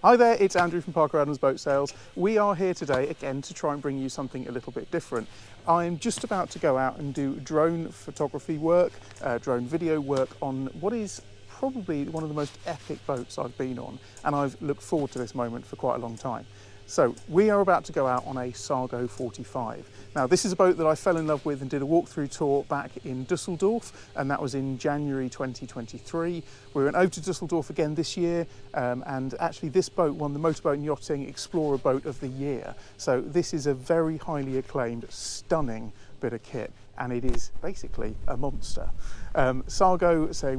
Hi there, it's Andrew from Parker Adams Boat Sales. We are here today again to try and bring you something a little bit different. I'm just about to go out and do drone photography work, drone video work on what is probably one of the most epic boats I've been on, and I've looked forward to this moment for quite a long time. So we are about to go out on a Sargo 45. Now this is a boat that I fell in love with and did a walkthrough tour back in Dusseldorf, and that was in January 2023. We went over to Dusseldorf again this year, and actually this boat won the Motorboat and Yachting Explorer Boat of the Year. So this is a very highly acclaimed, stunning bit of kit, and it is basically a monster. Sargo, so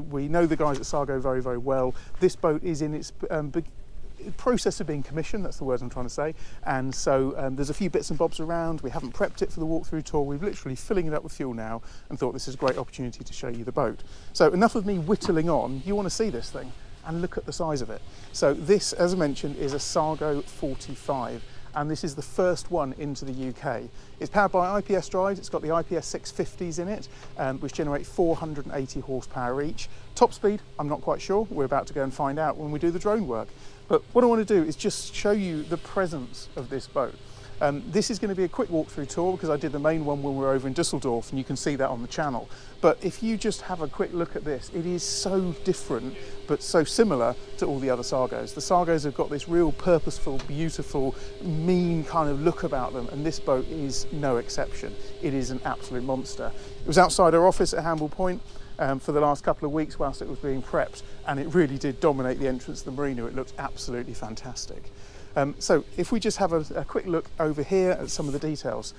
we know the guys at Sargo very, very well. This boat is in its process of being commissioned, that's the word I'm trying to say, and so there's a few bits and bobs around. We haven't prepped it for the walkthrough tour. We're literally filling it up with fuel now and thought this is a great opportunity to show you the boat. So enough of me whittling on, you want to see this thing and look at the size of it. So this, as I mentioned, is a Sargo 45, and this is the first one into the UK. It's powered by IPS drives. It's got the IPS 650s in it, which generate 480 horsepower each. Top speed, I'm not quite sure. We're about to go and find out when we do the drone work. But what I want to do is just show you the presence of this boat. This is going to be a quick walkthrough tour because I did the main one when we were over in Dusseldorf, and you can see that on the channel. But if you just have a quick look at this, it is so different but so similar to all the other Sargos. The Sargos have got this real purposeful, beautiful, mean kind of look about them, and this boat is no exception. It is an absolute monster. It was outside our office at Hamble Point for the last couple of weeks whilst it was being prepped, and it really did dominate the entrance to the marina. It looked absolutely fantastic. So if we just have a quick look over here at some of the details,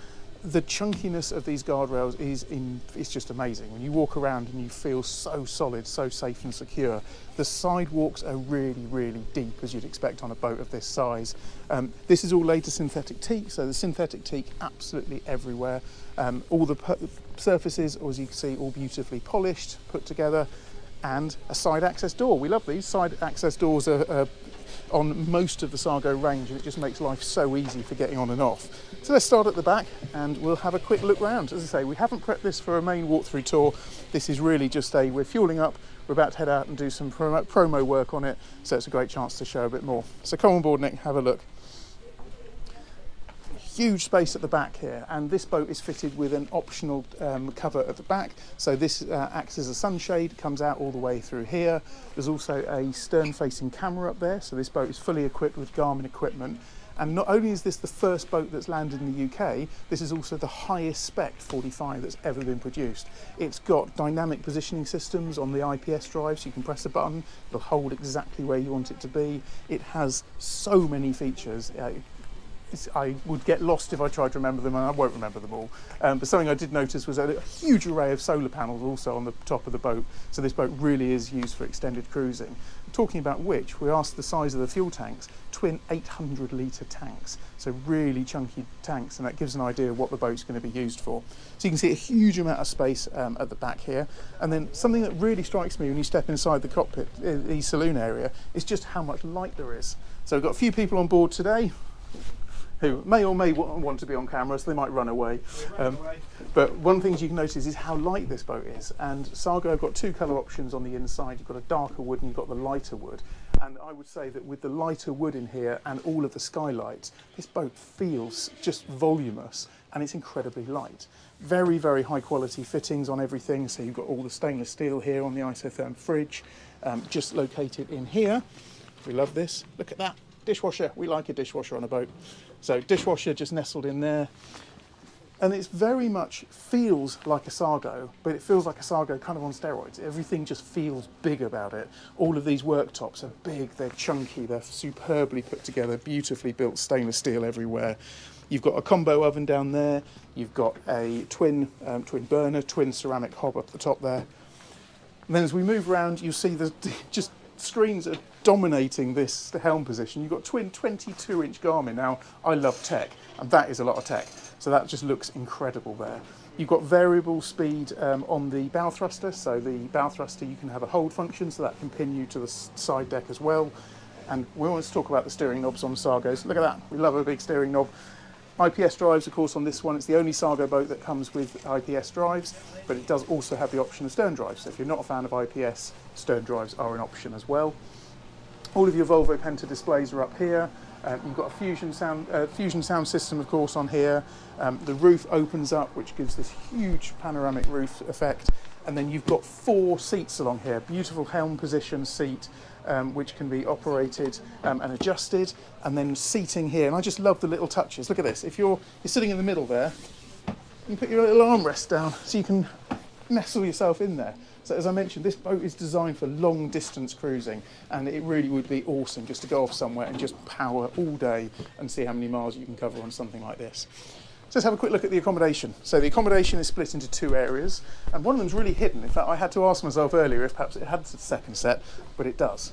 the chunkiness of these guardrails is just amazing. When you walk around and you feel so solid, so safe and secure. The sidewalks are really, really deep, as you'd expect on a boat of this size. This is all laid to synthetic teak, so the synthetic teak absolutely everywhere. All the surfaces, as you can see, all beautifully polished, put together, and a side access door. We love these. Side access doors are on most of the Sargo range, and it just makes life so easy for getting on and off. So let's start at the back and we'll have a quick look round. As I say, we haven't prepped this for a main walkthrough tour. This is really just we're fueling up, we're about to head out and do some promo work on it, so it's a great chance to show a bit more. So come on board, Nick, have a look. Huge space at the back here, and this boat is fitted with an optional cover at the back, so this acts as a sunshade, comes out all the way through here. There's also a stern facing camera up there, so this boat is fully equipped with Garmin equipment. And not only is this the first boat that's landed in the UK, this is also the highest spec 45 that's ever been produced. It's got dynamic positioning systems on the IPS drive, so you can press a button, it'll hold exactly where you want it to be. It has so many features. I would get lost if I tried to remember them, and I won't remember them all. But something I did notice was a huge array of solar panels also on the top of the boat. So this boat really is used for extended cruising. Talking about which, we asked the size of the fuel tanks, twin 800 litre tanks. So really chunky tanks, and that gives an idea of what the boat's going to be used for. So you can see a huge amount of space at the back here. And then something that really strikes me when you step inside the cockpit, the saloon area, is just how much light there is. So we've got a few people on board today who may or may want to be on camera, so they might run away. But one thing you can notice is how light this boat is. And Sargo have got two colour options on the inside. You've got a darker wood and you've got the lighter wood. And I would say that with the lighter wood in here and all of the skylights, this boat feels just voluminous, and it's incredibly light. Very, very high quality fittings on everything. So you've got all the stainless steel here on the isotherm fridge, just located in here. We love this. Look at that. Dishwasher. We like a dishwasher on a boat. So dishwasher just nestled in there. And it's very much feels like a Sargo, but it feels like a Sargo kind of on steroids. Everything just feels big about it. All of these worktops are big, they're chunky, they're superbly put together, beautifully built stainless steel everywhere. You've got a combo oven down there. You've got a twin burner, twin ceramic hob up the top there. And then as we move around, you see the just screens are dominating this Helm position. You've got twin 22-inch Garmin. Now, I love tech, and that is a lot of tech. So that just looks incredible there. You've got variable speed on the bow thruster. So the bow thruster, you can have a hold function, so that can pin you to the side deck as well. And we want to talk about the steering knobs on Sargos. Look at that. We love a big steering knob. IPS drives, of course, on this one. It's the only Sargo boat that comes with IPS drives, but it does also have the option of stern drives. So if you're not a fan of IPS, stern drives are an option as well. All of your Volvo Penta displays are up here. You've got a Fusion sound system, of course, on here. The roof opens up, which gives this huge panoramic roof effect. And then you've got 4 seats along here. Beautiful Helm position seat, which can be operated and adjusted. And then seating here. And I just love the little touches. Look at this. If you're sitting in the middle there, you can put your little armrest down so you can nestle yourself in there. So as I mentioned, this boat is designed for long distance cruising, and it really would be awesome just to go off somewhere and just power all day and see how many miles you can cover on something like this. So let's have a quick look at the accommodation. So the accommodation is split into 2 areas, and one of them's really hidden. In fact, I had to ask myself earlier if perhaps it had a second set, but it does.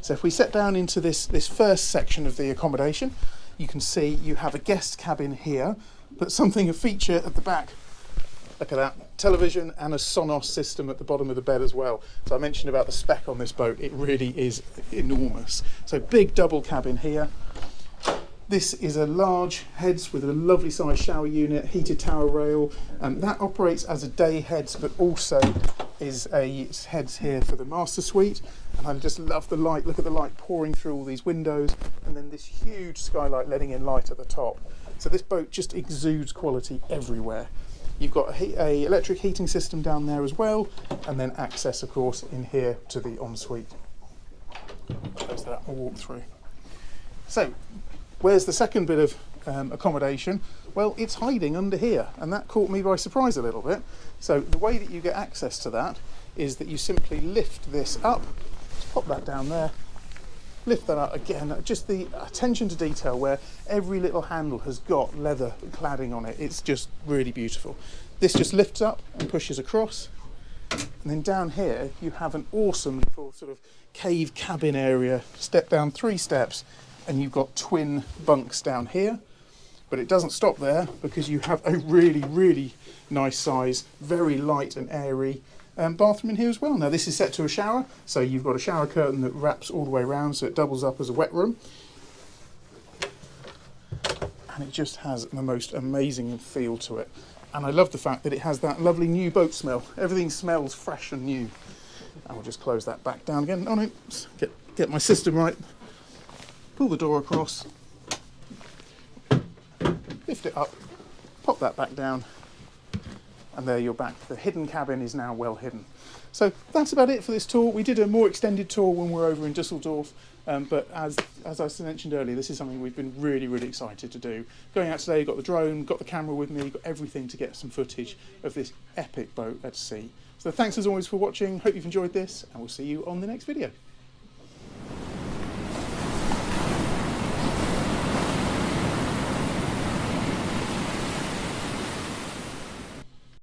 So if we set down into this first section of the accommodation, you can see you have a guest cabin here, but a feature at the back. Look at that, television and a Sonos system at the bottom of the bed as well. So I mentioned about the spec on this boat, it really is enormous. So big double cabin here. This is a large heads with a lovely sized shower unit, heated tower rail. That operates as a day heads, but also is a heads here for the master suite. And I just love the light, look at the light pouring through all these windows, and then this huge skylight letting in light at the top. So this boat just exudes quality everywhere. You've got a electric heating system down there as well, and then access, of course, in here to the ensuite. Close that and walk through. So, where's the second bit of accommodation? Well, it's hiding under here, and that caught me by surprise a little bit. So the way that you get access to that is that you simply lift this up, just pop that down there, lift that up again, just the attention to detail where every little handle has got leather cladding on it. It's just really beautiful. This just lifts up and pushes across. And then down here, you have an awesome little sort of cave cabin area. Step down 3 steps and you've got twin bunks down here. But it doesn't stop there because you have a really, really nice size, very light and airy bathroom in here as well. Now this is set to a shower, so you've got a shower curtain that wraps all the way around, so it doubles up as a wet room. And it just has the most amazing feel to it. And I love the fact that it has that lovely new boat smell. Everything smells fresh and new. And we'll just close that back down again. Oh no, get my system right. Pull the door across. Lift it up. Pop that back down. And there you're back. The hidden cabin is now well hidden. So that's about it for this tour. We did a more extended tour when we were over in Dusseldorf, but as I mentioned earlier, this is something we've been really, really excited to do. Going out today, got the drone, got the camera with me, got everything to get some footage of this epic boat at sea. So thanks as always for watching. Hope you've enjoyed this, and we'll see you on the next video.